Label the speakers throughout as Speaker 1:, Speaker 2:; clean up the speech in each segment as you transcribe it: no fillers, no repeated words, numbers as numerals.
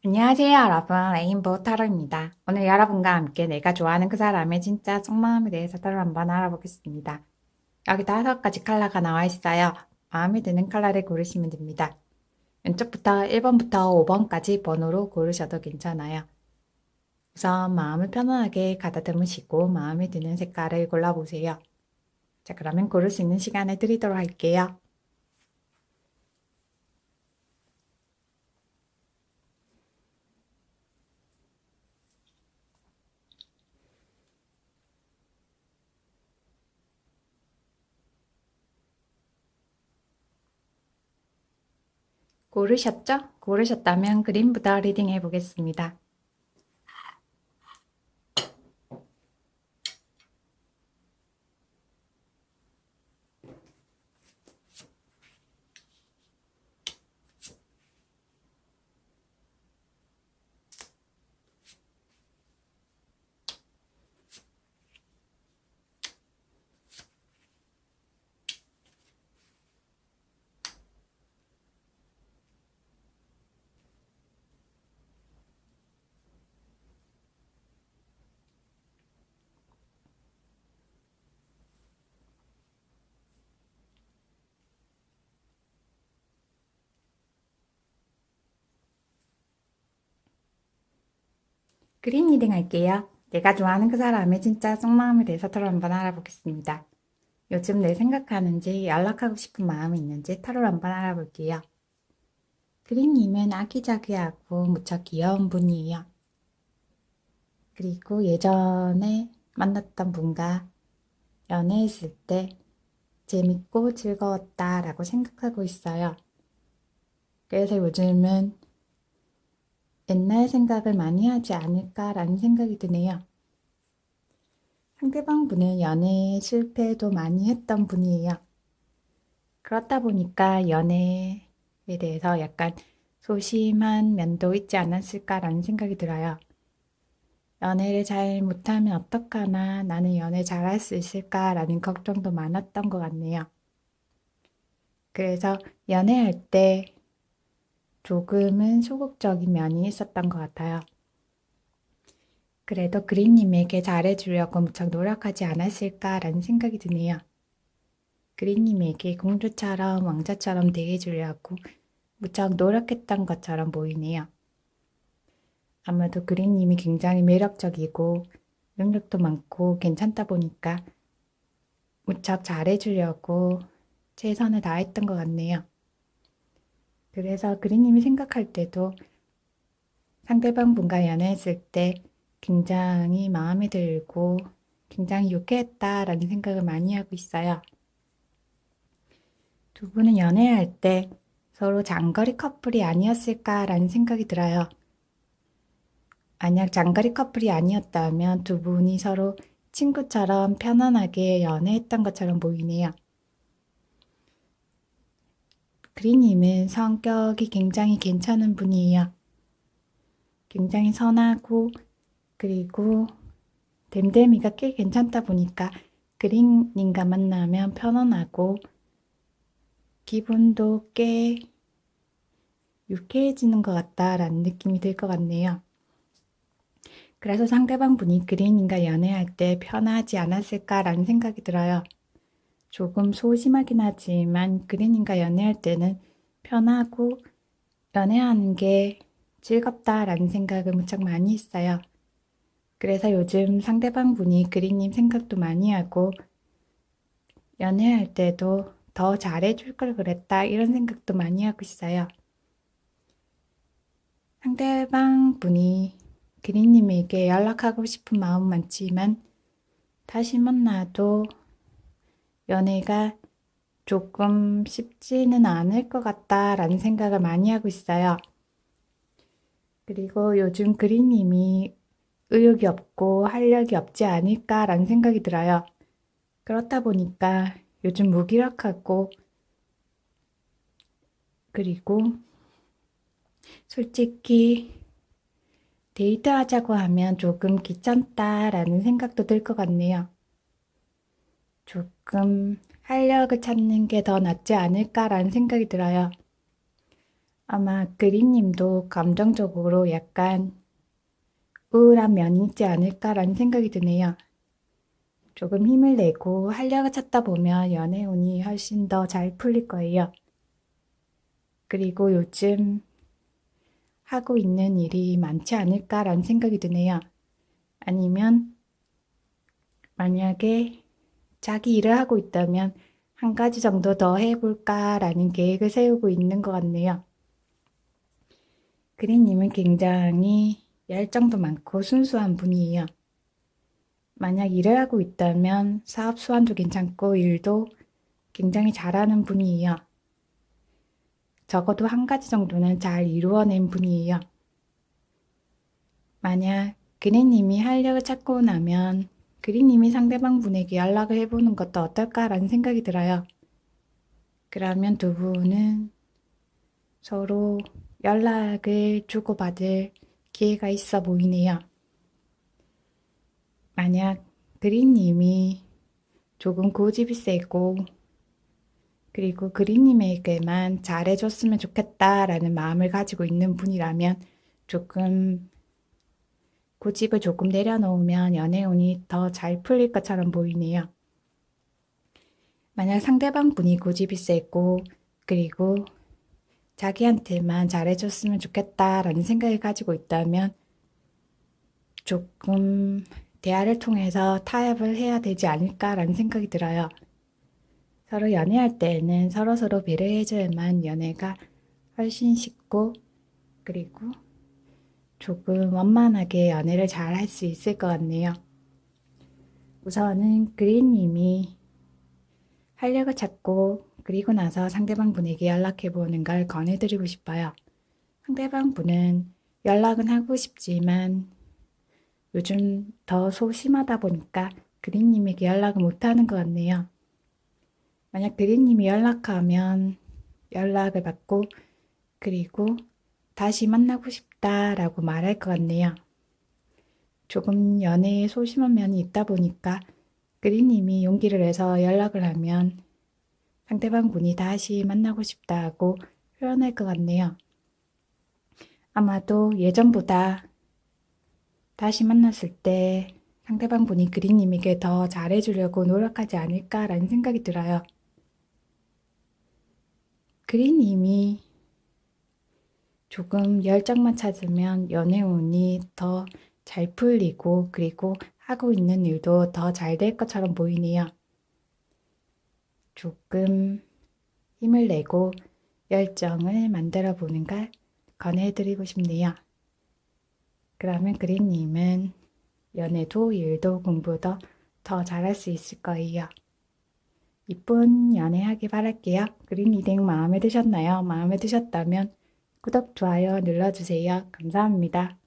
Speaker 1: 안녕하세요, 여러분. 레인보우 타로입니다. 오늘 여러분과 함께 내가 좋아하는 그 사람의 진짜 속마음에 대해서 타로 한번 알아보겠습니다. 여기 5가지 컬러가 나와 있어요. 마음에 드는 컬러를 고르시면 됩니다. 왼쪽부터 1번부터 5번까지 번호로 고르셔도 괜찮아요. 우선 마음을 편안하게 가다듬으시고 마음에 드는 색깔을 골라보세요. 자, 그러면 고를 수 있는 시간을 드리도록 할게요. 고르셨죠? 고르셨다면 그림부터 리딩해 보겠습니다. 그림 리딩 할게요. 내가 좋아하는 그 사람의 진짜 속마음에 대해서 타로 한번 알아보겠습니다. 요즘 내 생각하는지 연락하고 싶은 마음이 있는지 타로 한번 알아볼게요. 그림님은 아기자기하고 무척 귀여운 분이에요. 그리고 예전에 만났던 분과 연애했을 때 재밌고 즐거웠다라고 생각하고 있어요. 그래서 요즘은 옛날 생각을 많이 하지 않을까라는 생각이 드네요. 상대방 분은 연애에 실패도 많이 했던 분이에요. 그렇다 보니까 연애에 대해서 약간 소심한 면도 있지 않았을까라는 생각이 들어요. 연애를 잘 못하면 어떡하나, 나는 연애 잘할 수 있을까라는 걱정도 많았던 것 같네요. 그래서 연애할 때 조금은 소극적인 면이 있었던 것 같아요. 그래도 그린님에게 잘해주려고 무척 노력하지 않았을까라는 생각이 드네요. 그린님에게 공주처럼 왕자처럼 대해주려고 무척 노력했던 것처럼 보이네요. 아마도 그린님이 굉장히 매력적이고 능력도 많고 괜찮다 보니까 무척 잘해주려고 최선을 다했던 것 같네요. 그래서 그린님이 생각할 때도 상대방 분과 연애했을 때 굉장히 마음에 들고 굉장히 유쾌했다라는 생각을 많이 하고 있어요. 두 분은 연애할 때 서로 장거리 커플이 아니었을까라는 생각이 들어요. 만약 장거리 커플이 아니었다면 두 분이 서로 친구처럼 편안하게 연애했던 것처럼 보이네요. 그린님은 성격이 굉장히 괜찮은 분이에요. 굉장히 선하고 그리고 댐댐이가 꽤 괜찮다 보니까 그린님과 만나면 편안하고 기분도 꽤 유쾌해지는 것 같다라는 느낌이 들 것 같네요. 그래서 상대방 분이 그린님과 연애할 때 편하지 않았을까라는 생각이 들어요. 조금 소심하긴 하지만 그린님과 연애할 때는 편하고 연애하는 게 즐겁다라는 생각을 무척 많이 했어요. 그래서 요즘 상대방 분이 그린님 생각도 많이 하고 연애할 때도 더 잘해줄 걸 그랬다 이런 생각도 많이 하고 있어요. 상대방 분이 그린님에게 연락하고 싶은 마음 많지만 다시 만나도 연애가 조금 쉽지는 않을 것 같다라는 생각을 많이 하고 있어요. 그리고 요즘 그린님이 의욕이 없고 활력이 없지 않을까라는 생각이 들어요. 그렇다 보니까 요즘 무기력하고 그리고 솔직히 데이트하자고 하면 조금 귀찮다라는 생각도 들 것 같네요. 조금 활력을 찾는 게 더 낫지 않을까라는 생각이 들어요. 아마 그린님도 감정적으로 약간 우울한 면이 있지 않을까라는 생각이 드네요. 조금 힘을 내고 활력을 찾다 보면 연애운이 훨씬 더 잘 풀릴 거예요. 그리고 요즘 하고 있는 일이 많지 않을까라는 생각이 드네요. 아니면 만약에 자기 일을 하고 있다면 한 가지 정도 더 해볼까라는 계획을 세우고 있는 것 같네요. 그린님은 굉장히 열정도 많고 순수한 분이에요. 만약 일을 하고 있다면 사업 수완도 괜찮고 일도 굉장히 잘하는 분이에요. 적어도 한 가지 정도는 잘 이루어낸 분이에요. 만약 그린님이 활력을 찾고 나면 그린님이 상대방 분에게 연락을 해보는 것도 어떨까라는 생각이 들어요. 그러면 두 분은 서로 연락을 주고받을 기회가 있어 보이네요. 만약 그린님이 조금 고집이 세고 그리고 그린님에게만 잘해줬으면 좋겠다라는 마음을 가지고 있는 분이라면 조금 고집을 조금 내려놓으면 연애운이 더 잘 풀릴 것처럼 보이네요. 만약 상대방 분이 고집이 세고 그리고 자기한테만 잘해줬으면 좋겠다라는 생각을 가지고 있다면 조금 대화를 통해서 타협을 해야 되지 않을까라는 생각이 들어요. 서로 연애할 때에는 서로서로 배려해줘야만 연애가 훨씬 쉽고 그리고 조금 원만하게 연애를 잘 할 수 있을 것 같네요. 우선은 그린님이 활력을 찾고 그리고 나서 상대방 분에게 연락해 보는 걸 권해드리고 싶어요. 상대방 분은 연락은 하고 싶지만 요즘 더 소심하다 보니까 그린님에게 연락을 못하는 것 같네요. 만약 그린님이 연락하면 연락을 받고 그리고 다시 만나고 싶다라고 말할 것 같네요. 조금 연애에 소심한 면이 있다 보니까 그린님이 용기를 내서 연락을 하면 상대방 분이 다시 만나고 싶다고 표현할 것 같네요. 아마도 예전보다 다시 만났을 때 상대방 분이 그린님에게 더 잘해주려고 노력하지 않을까라는 생각이 들어요. 그린님이 조금 열정만 찾으면 연애운이 더 잘 풀리고 그리고 하고 있는 일도 더 잘 될 것처럼 보이네요. 조금 힘을 내고 열정을 만들어 보는 걸 권해드리고 싶네요. 그러면 그린님은 연애도 일도 공부도 더 잘할 수 있을 거예요. 이쁜 연애하기 바랄게요. 그린 리딩 마음에 드셨나요? 마음에 드셨다면 구독, 좋아요 눌러주세요. 감사합니다.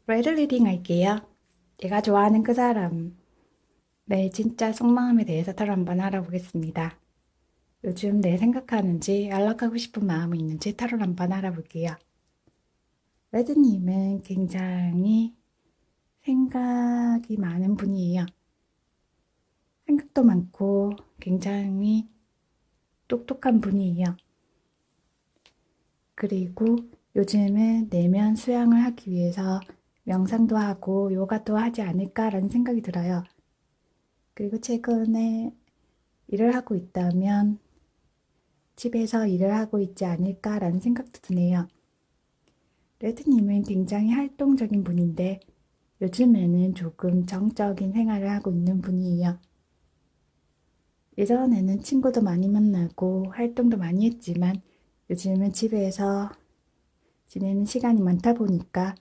Speaker 1: 레드 리딩 할게요. 내가 좋아하는 그 사람. 내 진짜 속마음에 대해서 타로 한번 알아보겠습니다. 요즘 내 생각하는지 연락하고 싶은 마음이 있는지 타로 한번 알아볼게요. 레드님은 굉장히 생각이 많은 분이에요. 생각도 많고 굉장히 똑똑한 분이에요. 그리고 요즘은 내면 수양을 하기 위해서 명상도 하고 요가도 하지 않을까라는 생각이 들어요. 그리고 최근에 일을 하고 있다면 집에서 일을 하고 있지 않을까라는 생각도 드네요. 레드님은 굉장히 활동적인 분인데 요즘에는 조금 정적인 생활을 하고 있는 분이에요. 예전에는 친구도 많이 만나고 활동도 많이 했지만 요즘은 집에서 지내는 시간이 많다 보니까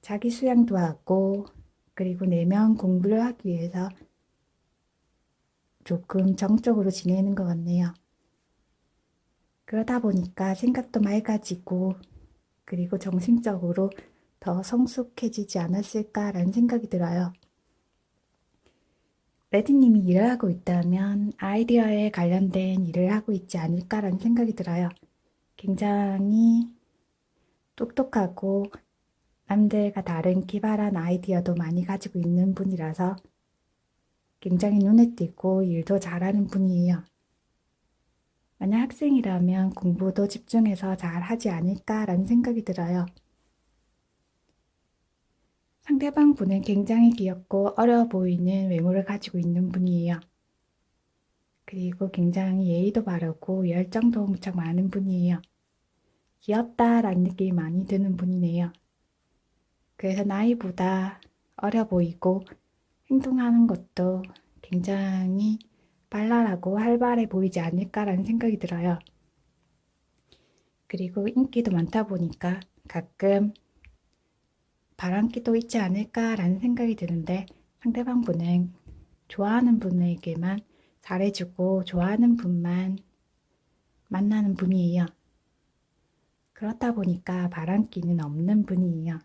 Speaker 1: 자기 수양도 하고 그리고 내면 공부를 하기 위해서 조금 정적으로 지내는 것 같네요. 그러다 보니까 생각도 맑아지고 그리고 정신적으로 더 성숙해지지 않았을까라는 생각이 들어요. 레드님이 일을 하고 있다면 아이디어에 관련된 일을 하고 있지 않을까라는 생각이 들어요. 굉장히 똑똑하고 남들과 다른 기발한 아이디어도 많이 가지고 있는 분이라서 굉장히 눈에 띄고 일도 잘하는 분이에요. 만약 학생이라면 공부도 집중해서 잘 하지 않을까라는 생각이 들어요. 상대방 분은 굉장히 귀엽고 어려워 보이는 외모를 가지고 있는 분이에요. 그리고 굉장히 예의도 바르고 열정도 무척 많은 분이에요. 귀엽다라는 느낌이 많이 드는 분이네요. 그래서 나이보다 어려 보이고 행동하는 것도 굉장히 발랄하고 활발해 보이지 않을까라는 생각이 들어요. 그리고 인기도 많다 보니까 가끔 바람기도 있지 않을까라는 생각이 드는데 상대방 분은 좋아하는 분에게만 잘해주고 좋아하는 분만 만나는 분이에요. 그렇다 보니까 바람기는 없는 분이에요.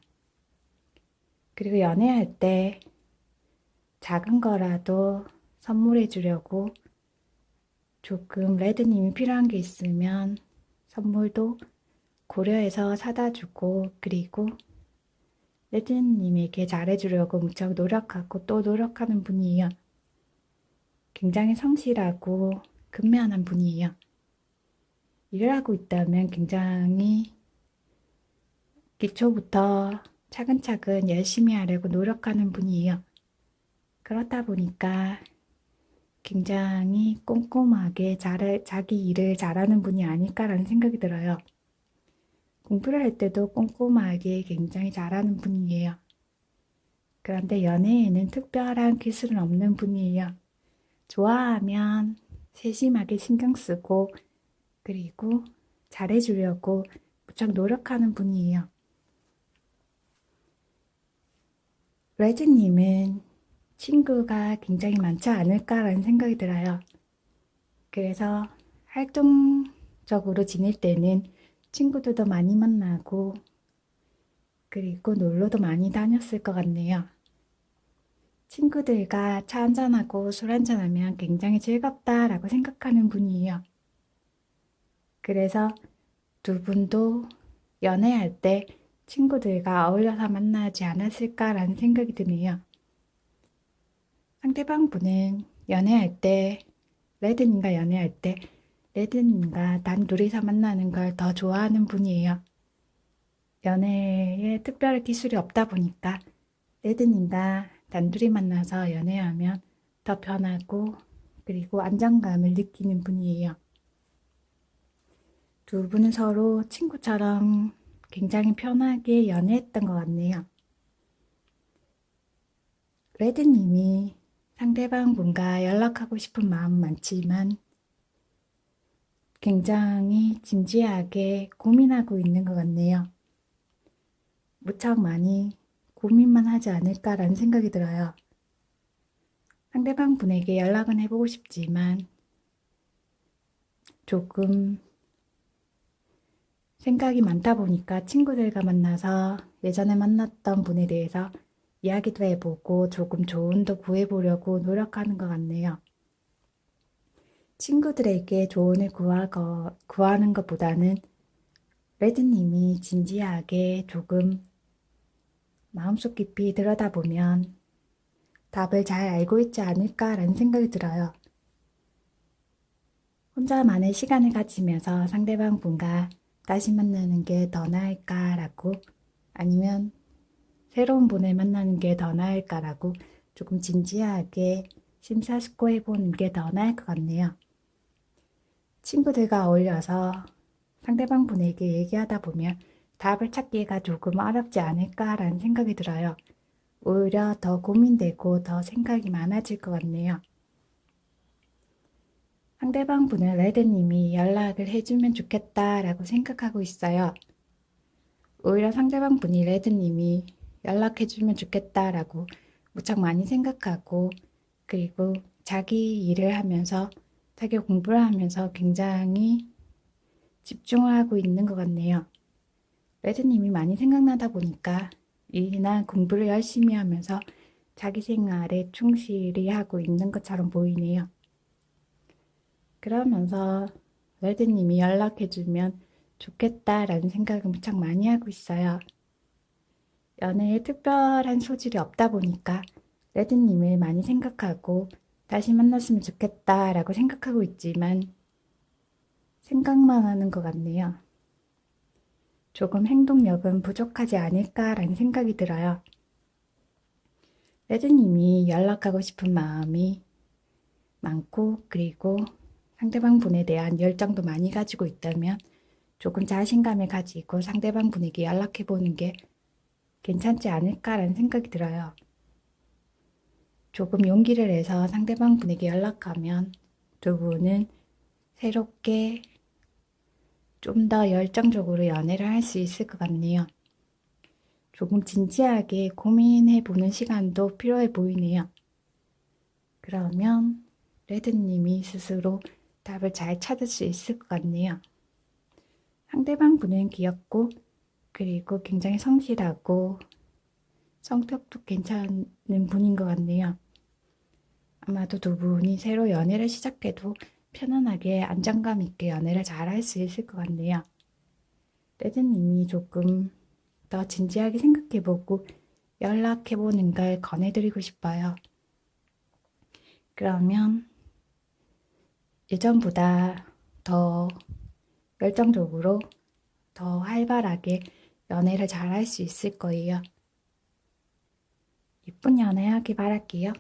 Speaker 1: 그리고 연애할 때 작은 거라도 선물해 주려고 조금 레드님이 필요한 게 있으면 선물도 고려해서 사다 주고 그리고 레드님에게 잘해주려고 무척 노력하고 또 노력하는 분이에요. 굉장히 성실하고 근면한 분이에요. 일을 하고 있다면 굉장히 기초부터 차근차근 열심히 하려고 노력하는 분이에요. 그렇다 보니까 굉장히 꼼꼼하게 자기 일을 잘하는 분이 아닐까라는 생각이 들어요. 공부를 할 때도 꼼꼼하게 굉장히 잘하는 분이에요. 그런데 연애에는 특별한 기술은 없는 분이에요. 좋아하면 세심하게 신경 쓰고 그리고 잘해주려고 무척 노력하는 분이에요. 레즈님은 친구가 굉장히 많지 않을까라는 생각이 들어요. 그래서 활동적으로 지낼 때는 친구들도 많이 만나고 그리고 놀러도 많이 다녔을 것 같네요. 친구들과 차 한잔하고 술 한잔하면 굉장히 즐겁다라고 생각하는 분이에요. 그래서 두 분도 연애할 때 친구들과 어울려서 만나지 않았을까라는 생각이 드네요. 상대방 분은 연애할 때, 레드님과 연애할 때 레드님과 단둘이서 만나는 걸 더 좋아하는 분이에요. 연애에 특별한 기술이 없다 보니까 레드님과 단둘이 만나서 연애하면 더 편하고 그리고 안정감을 느끼는 분이에요. 두 분은 서로 친구처럼 굉장히 편하게 연애했던 것 같네요. 레드님이 상대방 분과 연락하고 싶은 마음은 많지만 굉장히 진지하게 고민하고 있는 것 같네요. 무척 많이 고민만 하지 않을까라는 생각이 들어요. 상대방 분에게 연락은 해보고 싶지만 조금 생각이 많다 보니까 친구들과 만나서 예전에 만났던 분에 대해서 이야기도 해보고 조금 조언도 구해보려고 노력하는 것 같네요. 친구들에게 조언을 구하는 것보다는 레드님이 진지하게 조금 마음속 깊이 들여다보면 답을 잘 알고 있지 않을까라는 생각이 들어요. 혼자만의 시간을 가지면서 상대방 분과 다시 만나는 게 더 나을까라고 아니면 새로운 분을 만나는 게 더 나을까라고 조금 진지하게 심사숙고해 보는 게 더 나을 것 같네요. 친구들과 어울려서 상대방 분에게 얘기하다 보면 답을 찾기가 조금 어렵지 않을까라는 생각이 들어요. 오히려 더 고민되고 더 생각이 많아질 것 같네요. 상대방 분은 레드님이 연락을 해주면 좋겠다라고 생각하고 있어요. 오히려 상대방 분이 레드님이 연락해주면 좋겠다라고 무척 많이 생각하고 그리고 자기 일을 하면서 자기 공부를 하면서 굉장히 집중을 하고 있는 것 같네요. 레드님이 많이 생각나다 보니까 일이나 공부를 열심히 하면서 자기 생활에 충실히 하고 있는 것처럼 보이네요. 그러면서 레드님이 연락해주면 좋겠다라는 생각을 무척 많이 하고 있어요. 연애에 특별한 소질이 없다 보니까 레드님을 많이 생각하고 다시 만났으면 좋겠다라고 생각하고 있지만 생각만 하는 것 같네요. 조금 행동력은 부족하지 않을까라는 생각이 들어요. 레드님이 연락하고 싶은 마음이 많고 그리고 상대방 분에 대한 열정도 많이 가지고 있다면 조금 자신감을 가지고 상대방 분에게 연락해 보는 게 괜찮지 않을까라는 생각이 들어요. 조금 용기를 내서 상대방 분에게 연락하면 두 분은 새롭게 좀 더 열정적으로 연애를 할 수 있을 것 같네요. 조금 진지하게 고민해 보는 시간도 필요해 보이네요. 그러면 레드님이 스스로 답을 잘 찾을 수 있을 것 같네요. 상대방 분은 귀엽고 그리고 굉장히 성실하고 성격도 괜찮은 분인 것 같네요. 아마도 두 분이 새로 연애를 시작해도 편안하게 안정감 있게 연애를 잘 할 수 있을 것 같네요. 레드님이 조금 더 진지하게 생각해보고 연락해보는 걸 권해드리고 싶어요. 그러면 예전보다 더 열정적으로 더 활발하게 연애를 잘 할 수 있을 거예요. 예쁜 연애하기 바랄게요.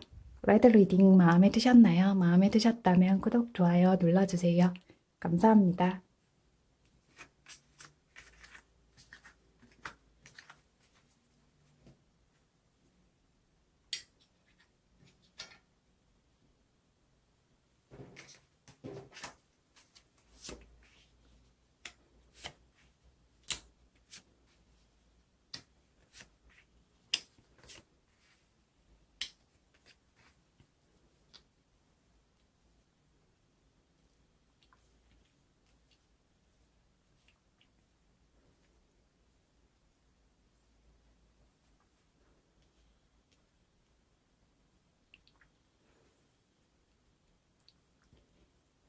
Speaker 1: 레드 리딩 마음에 드셨나요? 마음에 드셨다면 구독, 좋아요 눌러주세요. 감사합니다.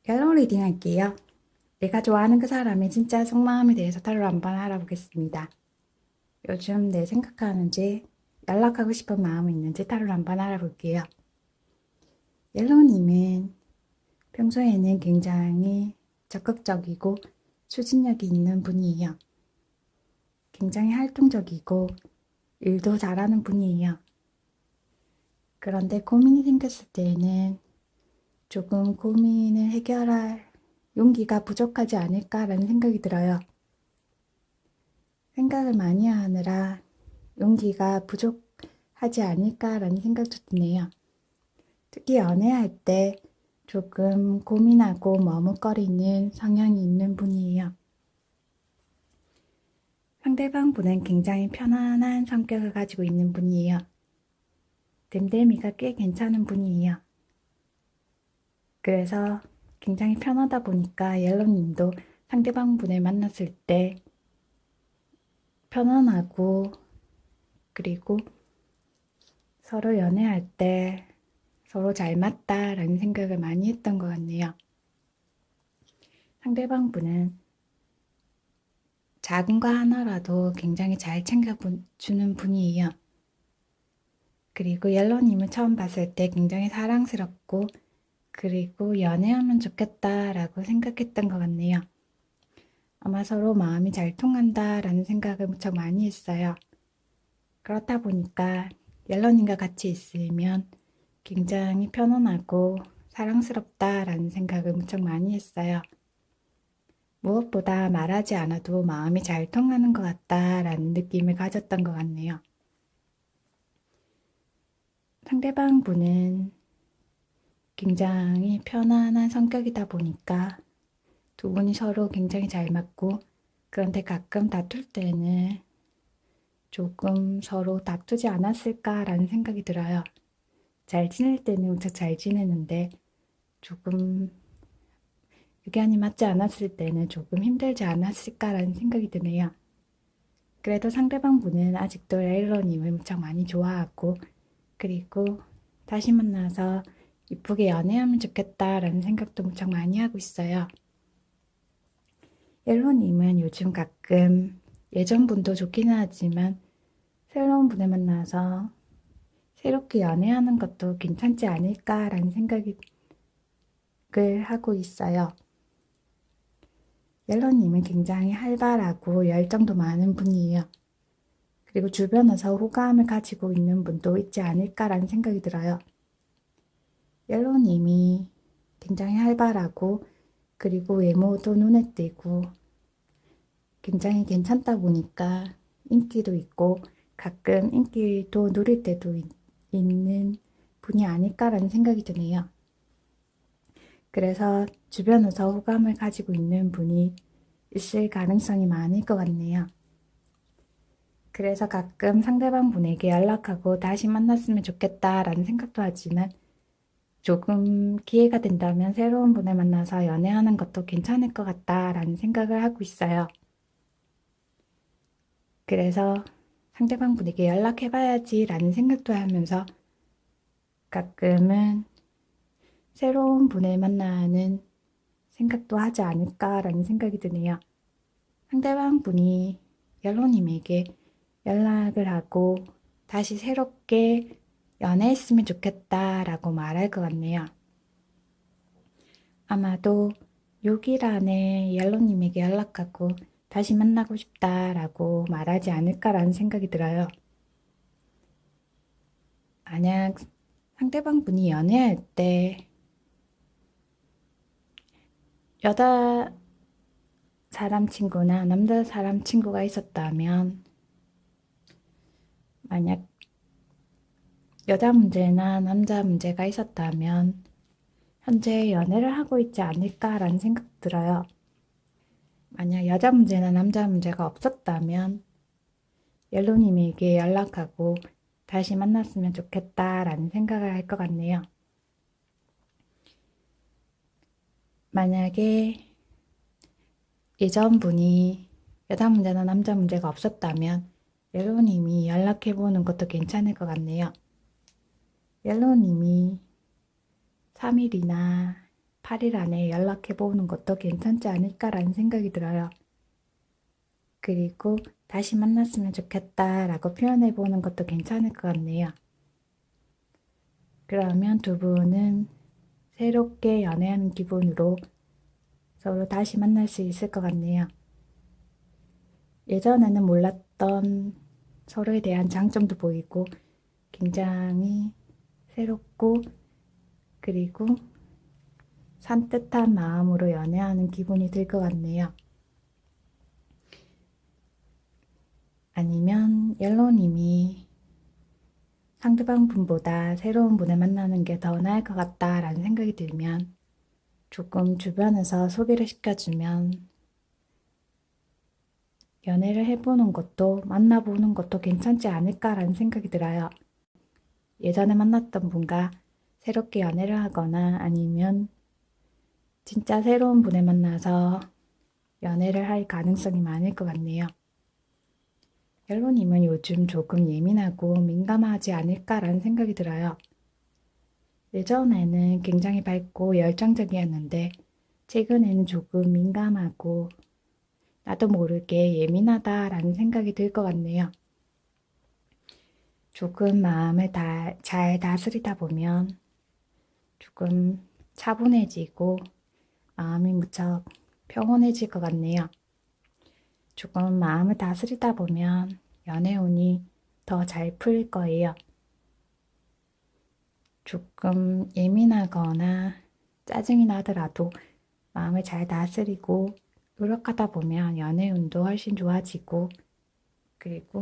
Speaker 1: 옐로우 리딩 할게요. 내가 좋아하는 그 사람의 진짜 속마음에 대해서 타로 한번 알아보겠습니다. 요즘 내 생각하는지 연락하고 싶은 마음이 있는지 타로 한번 알아볼게요. 옐로우님은 평소에는 굉장히 적극적이고 추진력이 있는 분이에요. 굉장히 활동적이고 일도 잘하는 분이에요. 그런데 고민이 생겼을 때에는 조금 고민을 해결할 용기가 부족하지 않을까라는 생각이 들어요. 생각을 많이 하느라 용기가 부족하지 않을까라는 생각도 드네요. 특히 연애할 때 조금 고민하고 머뭇거리는 성향이 있는 분이에요. 상대방 분은 굉장히 편안한 성격을 가지고 있는 분이에요. 댐댐이가 꽤 괜찮은 분이에요. 그래서 굉장히 편하다 보니까 옐로님도 상대방 분을 만났을 때 편안하고 그리고 서로 연애할 때 서로 잘 맞다라는 생각을 많이 했던 것 같네요. 상대방 분은 작은 거 하나라도 굉장히 잘 챙겨주는 분이에요. 그리고 옐로님을 처음 봤을 때 굉장히 사랑스럽고 그리고 연애하면 좋겠다라고 생각했던 것 같네요. 아마 서로 마음이 잘 통한다라는 생각을 무척 많이 했어요. 그렇다 보니까 옐로님과 같이 있으면 굉장히 편안하고 사랑스럽다라는 생각을 무척 많이 했어요. 무엇보다 말하지 않아도 마음이 잘 통하는 것 같다라는 느낌을 가졌던 것 같네요. 상대방 분은 굉장히 편안한 성격이다 보니까 두 분이 서로 굉장히 잘 맞고 그런데 가끔 다툴 때는 조금 서로 다투지 않았을까라는 생각이 들어요. 잘 지낼 때는 무척 잘 지내는데 조금 의견이 맞지 않았을 때는 조금 힘들지 않았을까라는 생각이 드네요. 그래도 상대방 분은 아직도 레일러님을 무척 많이 좋아하고 그리고 다시 만나서 이쁘게 연애하면 좋겠다라는 생각도 무척 많이 하고 있어요. 옐로님은 요즘 가끔 예전 분도 좋기는 하지만 새로운 분을 만나서 새롭게 연애하는 것도 괜찮지 않을까라는 생각을 하고 있어요. 옐로님은 굉장히 활발하고 열정도 많은 분이에요. 그리고 주변에서 호감을 가지고 있는 분도 있지 않을까라는 생각이 들어요. 옐로님이 굉장히 활발하고 그리고 외모도 눈에 띄고 굉장히 괜찮다 보니까 인기도 있고 가끔 인기도 누릴 때도 있는 분이 아닐까라는 생각이 드네요. 그래서 주변에서 호감을 가지고 있는 분이 있을 가능성이 많을 것 같네요. 그래서 가끔 상대방 분에게 연락하고 다시 만났으면 좋겠다라는 생각도 하지만 조금 기회가 된다면 새로운 분을 만나서 연애하는 것도 괜찮을 것 같다라는 생각을 하고 있어요. 그래서 상대방 분에게 연락해봐야지라는 생각도 하면서 가끔은 새로운 분을 만나는 생각도 하지 않을까라는 생각이 드네요. 상대방 분이 옐로님에게 연락을 하고 다시 새롭게 연애했으면 좋겠다라고 말할 것 같네요. 아마도 6일 안에 옐로님에게 연락하고 다시 만나고 싶다라고 말하지 않을까라는 생각이 들어요. 만약 상대방 분이 연애할 때 여자 사람 친구나 남자 사람 친구가 있었다면 만약 여자 문제나 남자 문제가 있었다면 현재 연애를 하고 있지 않을까라는 생각 들어요. 만약 여자 문제나 남자 문제가 없었다면 옐로님에게 연락하고 다시 만났으면 좋겠다라는 생각을 할 것 같네요. 만약에 예전 분이 여자 문제나 남자 문제가 없었다면 옐로님이 연락해보는 것도 괜찮을 것 같네요. 옐로님이 3일이나 8일 안에 연락해보는 것도 괜찮지 않을까라는 생각이 들어요. 그리고 다시 만났으면 좋겠다라고 표현해보는 것도 괜찮을 것 같네요. 그러면 두 분은 새롭게 연애하는 기분으로 서로 다시 만날 수 있을 것 같네요. 예전에는 몰랐던 서로에 대한 장점도 보이고 굉장히 새롭고 그리고 산뜻한 마음으로 연애하는 기분이 들 것 같네요. 아니면 옐로님이 상대방 분보다 새로운 분을 만나는 게 더 나을 것 같다라는 생각이 들면 조금 주변에서 소개를 시켜주면 연애를 해보는 것도 만나보는 것도 괜찮지 않을까라는 생각이 들어요. 예전에 만났던 분과 새롭게 연애를 하거나 아니면 진짜 새로운 분을 만나서 연애를 할 가능성이 많을 것 같네요. 옐로님은 요즘 조금 예민하고 민감하지 않을까라는 생각이 들어요. 예전에는 굉장히 밝고 열정적이었는데 최근에는 조금 민감하고 나도 모르게 예민하다라는 생각이 들 것 같네요. 조금 마음을 잘 다스리다 보면 조금 차분해지고 마음이 무척 평온해질 것 같네요. 조금 마음을 다스리다 보면 연애운이 더 잘 풀릴 거예요. 조금 예민하거나 짜증이 나더라도 마음을 잘 다스리고 노력하다 보면 연애운도 훨씬 좋아지고 그리고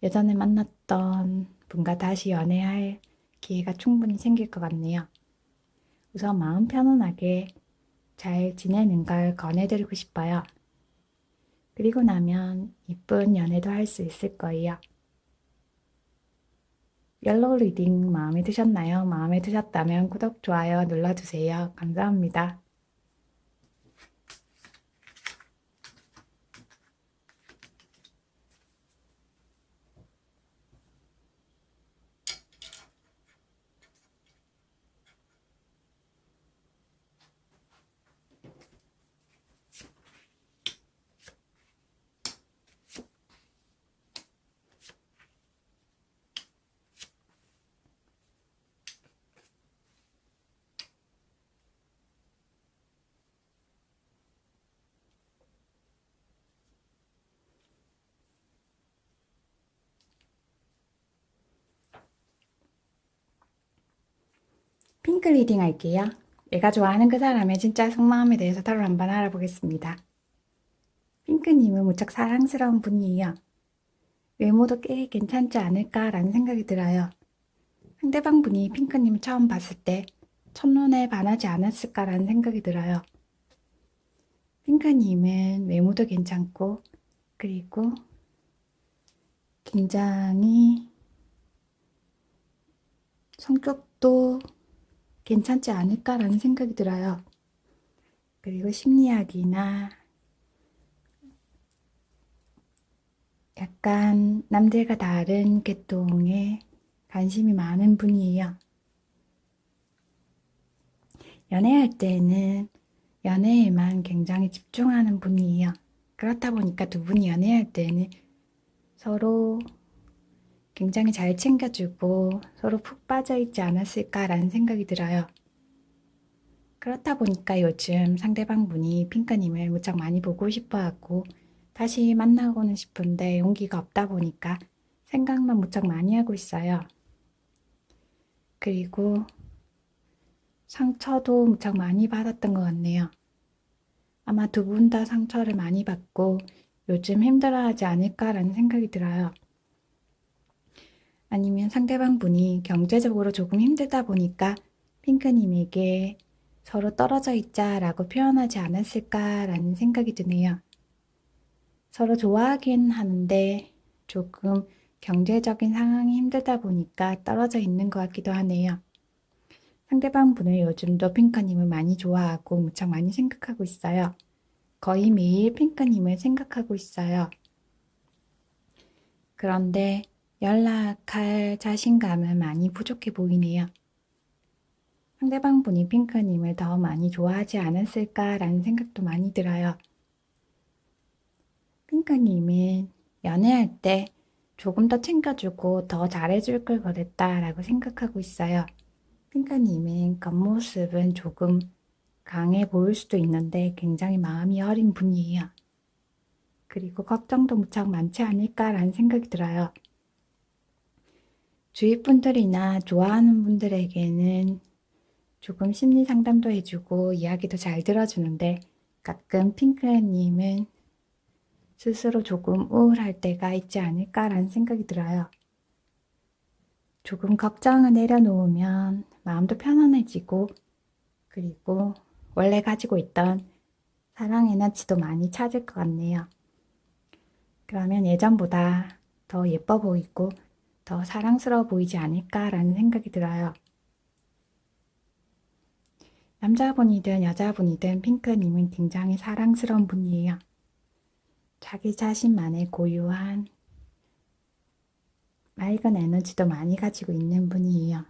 Speaker 1: 예전에 만났던 분과 다시 연애할 기회가 충분히 생길 것 같네요. 우선 마음 편안하게 잘 지내는 걸 권해드리고 싶어요. 그리고 나면 이쁜 연애도 할 수 있을 거예요. 옐로우 리딩 마음에 드셨나요? 마음에 드셨다면 구독, 좋아요 눌러주세요. 감사합니다. 핑크 리딩 할게요. 내가 좋아하는 그 사람의 진짜 속마음에 대해서 타로 한번 알아보겠습니다. 핑크님은 무척 사랑스러운 분이에요. 외모도 꽤 괜찮지 않을까라는 생각이 들어요. 상대방 분이 핑크님을 처음 봤을 때 첫눈에 반하지 않았을까라는 생각이 들어요. 핑크님은 외모도 괜찮고 그리고 굉장히 성격도 괜찮지 않을까라는 생각이 들어요. 그리고 심리학이나 약간 남들과 다른 계통에 관심이 많은 분이에요. 연애할 때는 연애에만 굉장히 집중하는 분이에요. 그렇다 보니까 두 분이 연애할 때는 서로 굉장히 잘 챙겨주고 서로 푹 빠져있지 않았을까라는 생각이 들어요. 그렇다 보니까 요즘 상대방 분이 핑크님을 무척 많이 보고 싶어 하고 다시 만나고는 싶은데 용기가 없다 보니까 생각만 무척 많이 하고 있어요. 그리고 상처도 무척 많이 받았던 것 같네요. 아마 두 분 다 상처를 많이 받고 요즘 힘들어하지 않을까라는 생각이 들어요. 아니면 상대방 분이 경제적으로 조금 힘들다 보니까 핑크님에게 서로 떨어져 있자라고 표현하지 않았을까라는 생각이 드네요. 서로 좋아하긴 하는데 조금 경제적인 상황이 힘들다 보니까 떨어져 있는 것 같기도 하네요. 상대방 분을 요즘도 핑크님을 많이 좋아하고 무척 많이 생각하고 있어요. 거의 매일 핑크님을 생각하고 있어요. 그런데 연락할 자신감은 많이 부족해 보이네요. 상대방 분이 핑크님을 더 많이 좋아하지 않았을까라는 생각도 많이 들어요. 핑크님은 연애할 때 조금 더 챙겨주고 더 잘해줄 걸 그랬다라고 생각하고 있어요. 핑크님은 겉모습은 조금 강해 보일 수도 있는데 굉장히 마음이 어린 분이에요. 그리고 걱정도 무척 많지 않을까라는 생각이 들어요. 주위 분들이나 좋아하는 분들에게는 조금 심리 상담도 해주고 이야기도 잘 들어주는데 가끔 핑크님은 스스로 조금 우울할 때가 있지 않을까라는 생각이 들어요. 조금 걱정을 내려놓으면 마음도 편안해지고 그리고 원래 가지고 있던 사랑 에너지도 많이 찾을 것 같네요. 그러면 예전보다 더 예뻐 보이고 더 사랑스러워 보이지 않을까라는 생각이 들어요. 남자분이든 여자분이든 핑크님은 굉장히 사랑스러운 분이에요. 자기 자신만의 고유한 맑은 에너지도 많이 가지고 있는 분이에요.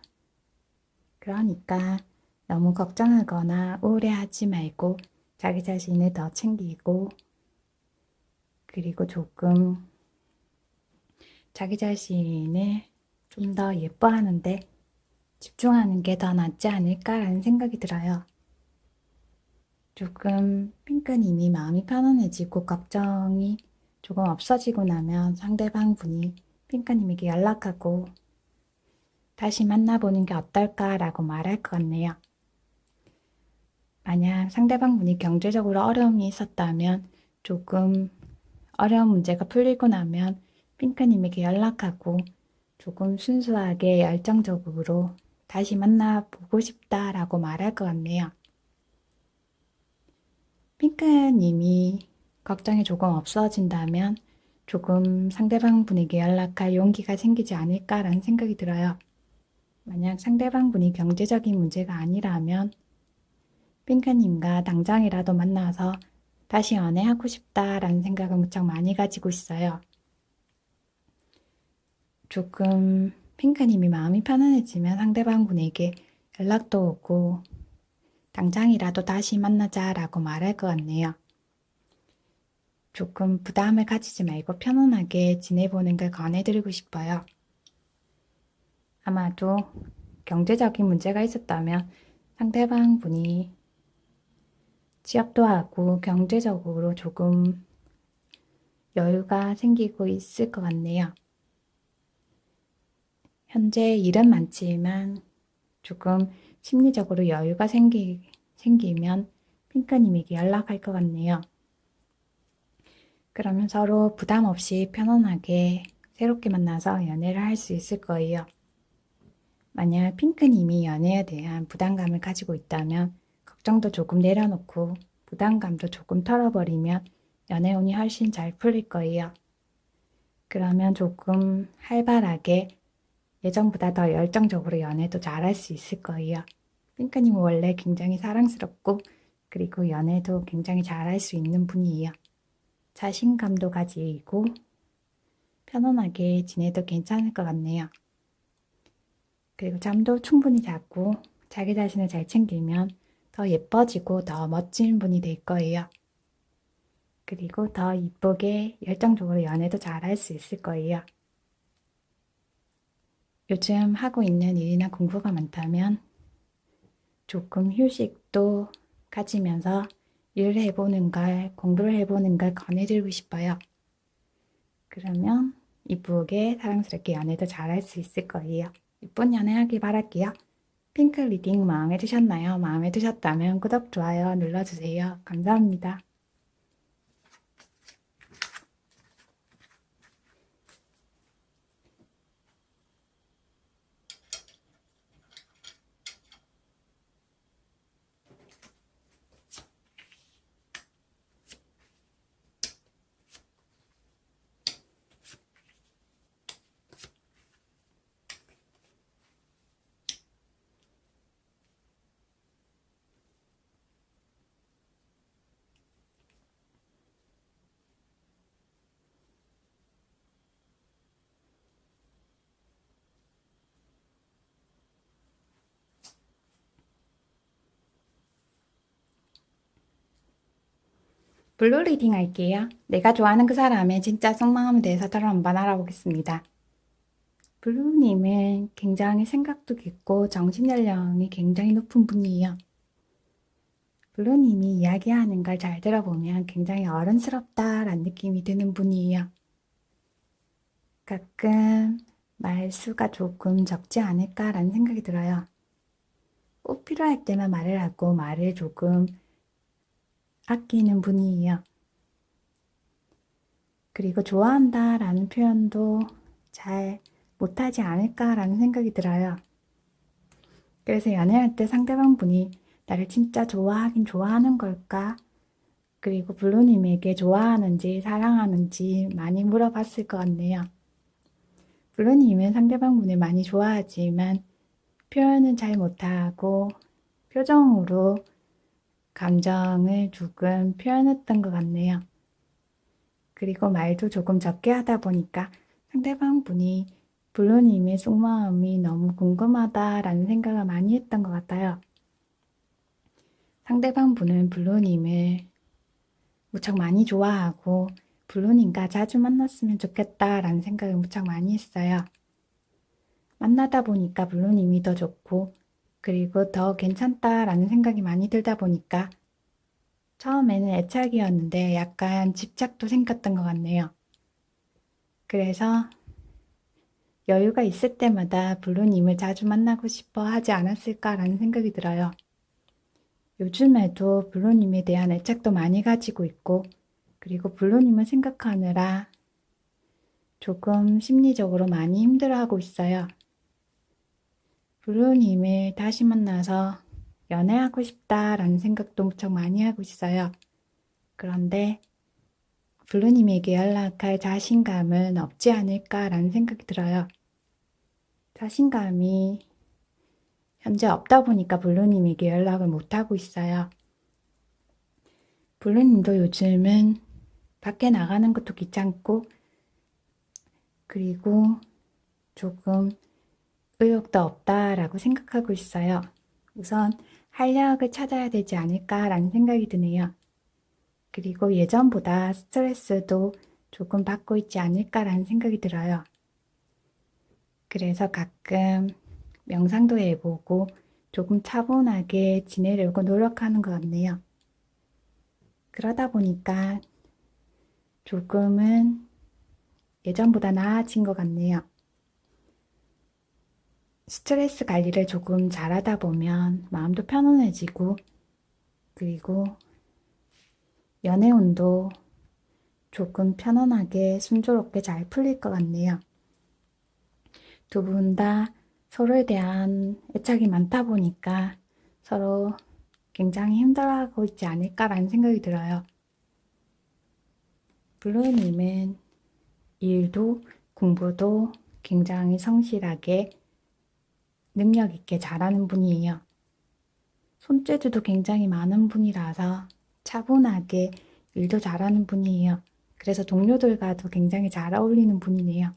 Speaker 1: 그러니까 너무 걱정하거나 우울해하지 말고 자기 자신을 더 챙기고 그리고 조금 자기 자신을 좀 더 예뻐하는데 집중하는 게 더 낫지 않을까라는 생각이 들어요. 조금 핑크님이 마음이 편안해지고 걱정이 조금 없어지고 나면 상대방 분이 핑크님에게 연락하고 다시 만나보는 게 어떨까라고 말할 것 같네요. 만약 상대방 분이 경제적으로 어려움이 있었다면 조금 어려운 문제가 풀리고 나면 핑크님에게 연락하고 조금 순수하게 열정적으로 다시 만나보고 싶다라고 말할 것 같네요. 핑크님이 걱정이 조금 없어진다면 조금 상대방 분에게 연락할 용기가 생기지 않을까라는 생각이 들어요. 만약 상대방 분이 경제적인 문제가 아니라면 핑크님과 당장이라도 만나서 다시 연애하고 싶다라는 생각을 무척 많이 가지고 있어요. 조금 핑크님이 마음이 편안해지면 상대방 분에게 연락도 오고 당장이라도 다시 만나자라고 말할 것 같네요. 조금 부담을 가지지 말고 편안하게 지내보는 걸 권해드리고 싶어요. 아마도 경제적인 문제가 있었다면 상대방 분이 취업도 하고 경제적으로 조금 여유가 생기고 있을 것 같네요. 현재 일은 많지만 조금 심리적으로 여유가 생기면 핑크님에게 연락할 것 같네요. 그러면 서로 부담 없이 편안하게 새롭게 만나서 연애를 할 수 있을 거예요. 만약 핑크님이 연애에 대한 부담감을 가지고 있다면 걱정도 조금 내려놓고 부담감도 조금 털어버리면 연애운이 훨씬 잘 풀릴 거예요. 그러면 조금 활발하게 예전보다 더 열정적으로 연애도 잘할 수 있을 거예요. 핑크님은 원래 굉장히 사랑스럽고 그리고 연애도 굉장히 잘할 수 있는 분이에요. 자신감도 가지고 편안하게 지내도 괜찮을 것 같네요. 그리고 잠도 충분히 자고 자기 자신을 잘 챙기면 더 예뻐지고 더 멋진 분이 될 거예요. 그리고 더 이쁘게 열정적으로 연애도 잘할 수 있을 거예요. 요즘 하고 있는 일이나 공부가 많다면 조금 휴식도 가지면서 일을 해보는 걸, 공부를 해보는 걸 권해드리고 싶어요. 그러면 이쁘게 사랑스럽게 연애도 잘할 수 있을 거예요. 이쁜 연애하길 바랄게요. 핑크 리딩 마음에 드셨나요? 마음에 드셨다면 구독, 좋아요 눌러주세요. 감사합니다. 블루 리딩 할게요. 내가 좋아하는 그 사람의 진짜 속마음에 대해서 저를 한번 알아보겠습니다. 블루님은 굉장히 생각도 깊고 정신연령이 굉장히 높은 분이에요. 블루님이 이야기하는 걸 잘 들어보면 굉장히 어른스럽다라는 느낌이 드는 분이에요. 가끔 말수가 조금 적지 않을까라는 생각이 들어요. 꼭 필요할 때만 말을 하고 말을 조금 아끼는 분이에요. 그리고 좋아한다라는 표현도 잘 못하지 않을까라는 생각이 들어요. 그래서 연애할 때 상대방 분이 나를 진짜 좋아하긴 좋아하는 걸까? 그리고 블루님에게 좋아하는지 사랑하는지 많이 물어봤을 것 같네요. 블루님은 상대방 분을 많이 좋아하지만 표현은 잘 못하고 표정으로 감정을 조금 표현했던 것 같네요. 그리고 말도 조금 적게 하다 보니까 상대방 분이 블루님의 속마음이 너무 궁금하다라는 생각을 많이 했던 것 같아요. 상대방 분은 블루님을 무척 많이 좋아하고 블루님과 자주 만났으면 좋겠다라는 생각을 무척 많이 했어요. 만나다 보니까 블루님이 더 좋고 그리고 더 괜찮다라는 생각이 많이 들다 보니까 처음에는 애착이었는데 약간 집착도 생겼던 것 같네요. 그래서 여유가 있을 때마다 블루님을 자주 만나고 싶어 하지 않았을까라는 생각이 들어요. 요즘에도 블루님에 대한 애착도 많이 가지고 있고 그리고 블루님을 생각하느라 조금 심리적으로 많이 힘들어하고 있어요. 블루님을 다시 만나서 연애하고 싶다라는 생각도 무척 많이 하고 있어요. 그런데 블루님에게 연락할 자신감은 없지 않을까라는 생각이 들어요. 자신감이 현재 없다 보니까 블루님에게 연락을 못하고 있어요. 블루님도 요즘은 밖에 나가는 것도 귀찮고 그리고 조금 의욕도 없다라고 생각하고 있어요. 우선 활력을 찾아야 되지 않을까라는 생각이 드네요. 그리고 예전보다 스트레스도 조금 받고 있지 않을까라는 생각이 들어요. 그래서 가끔 명상도 해보고 조금 차분하게 지내려고 노력하는 것 같네요. 그러다 보니까 조금은 예전보다 나아진 것 같네요. 스트레스 관리를 조금 잘하다 보면 마음도 편안해지고 그리고 연애운도 조금 편안하게 순조롭게 잘 풀릴 것 같네요. 두 분 다 서로에 대한 애착이 많다 보니까 서로 굉장히 힘들어하고 있지 않을까라는 생각이 들어요. 블루님은 일도 공부도 굉장히 성실하게 능력 있게 잘하는 분이에요. 손재주도 굉장히 많은 분이라서 차분하게 일도 잘하는 분이에요. 그래서 동료들과도 굉장히 잘 어울리는 분이네요.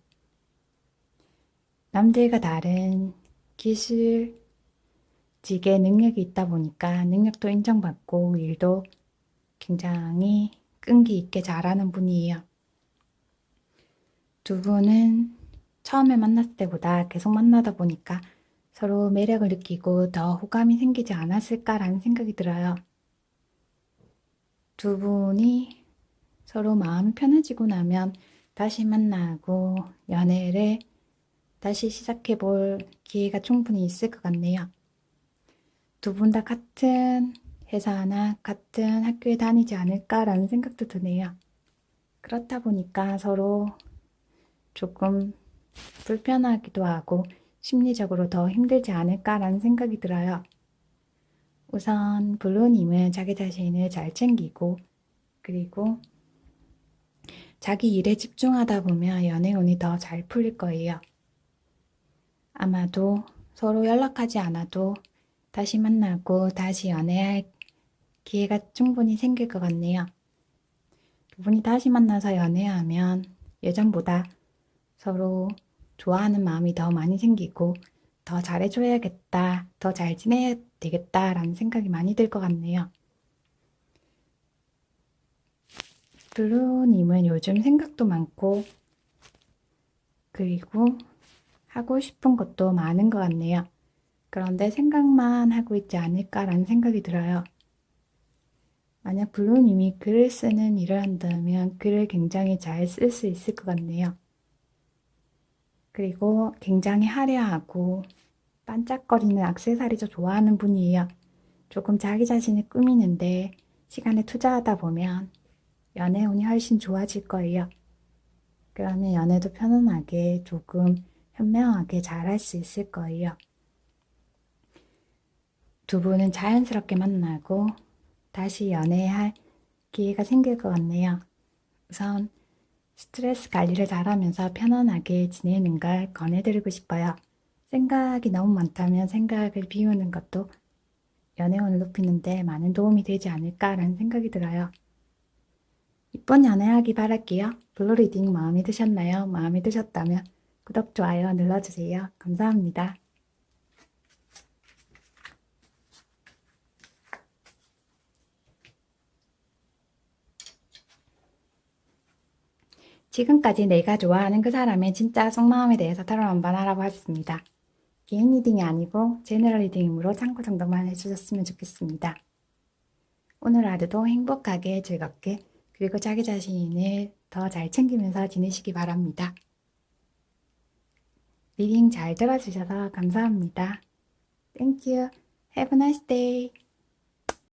Speaker 1: 남들과 다른 기술직의 능력이 있다 보니까 능력도 인정받고 일도 굉장히 끈기 있게 잘하는 분이에요. 두 분은 처음에 만났을 때보다 계속 만나다 보니까 서로 매력을 느끼고 더 호감이 생기지 않았을까라는 생각이 들어요. 두 분이 서로 마음이 편해지고 나면 다시 만나고 연애를 다시 시작해 볼 기회가 충분히 있을 것 같네요. 두 분 다 같은 회사나 같은 학교에 다니지 않을까라는 생각도 드네요. 그렇다 보니까 서로 조금 불편하기도 하고 심리적으로 더 힘들지 않을까라는 생각이 들어요. 우선 블루님은 자기 자신을 잘 챙기고 그리고 자기 일에 집중하다 보면 연애운이 더 잘 풀릴 거예요. 아마도 서로 연락하지 않아도 다시 만나고 다시 연애할 기회가 충분히 생길 것 같네요. 두 분이 다시 만나서 연애하면 예전보다 서로 좋아하는 마음이 더 많이 생기고 더 잘해줘야겠다, 더 잘 지내야 되겠다라는 생각이 많이 들 것 같네요. 블루님은 요즘 생각도 많고 그리고 하고 싶은 것도 많은 것 같네요. 그런데 생각만 하고 있지 않을까라는 생각이 들어요. 만약 블루님이 글을 쓰는 일을 한다면 글을 굉장히 잘 쓸 수 있을 것 같네요. 그리고 굉장히 화려하고 반짝거리는 액세서리도 좋아하는 분이에요. 조금 자기 자신을 꾸미는데 시간을 투자하다 보면 연애운이 훨씬 좋아질 거예요. 그러면 연애도 편안하게 조금 현명하게 잘 할 수 있을 거예요. 두 분은 자연스럽게 만나고 다시 연애할 기회가 생길 것 같네요. 우선 스트레스 관리를 잘하면서 편안하게 지내는 걸 권해드리고 싶어요. 생각이 너무 많다면 생각을 비우는 것도 연애운을 높이는데 많은 도움이 되지 않을까라는 생각이 들어요. 이쁜 연애하기 바랄게요. 블루 리딩 마음에 드셨나요? 마음에 드셨다면 구독, 좋아요 눌러주세요. 감사합니다. 지금까지 내가 좋아하는 그 사람의 진짜 속마음에 대해서 타로 한번 알아보았습니다. 개인 리딩이 아니고 제너럴 리딩으로 참고 정도만 해주셨으면 좋겠습니다. 오늘 하루도 행복하게 즐겁게 그리고 자기 자신을 더 잘 챙기면서 지내시기 바랍니다. 리딩 잘 들어주셔서 감사합니다. Thank you. Have a nice day.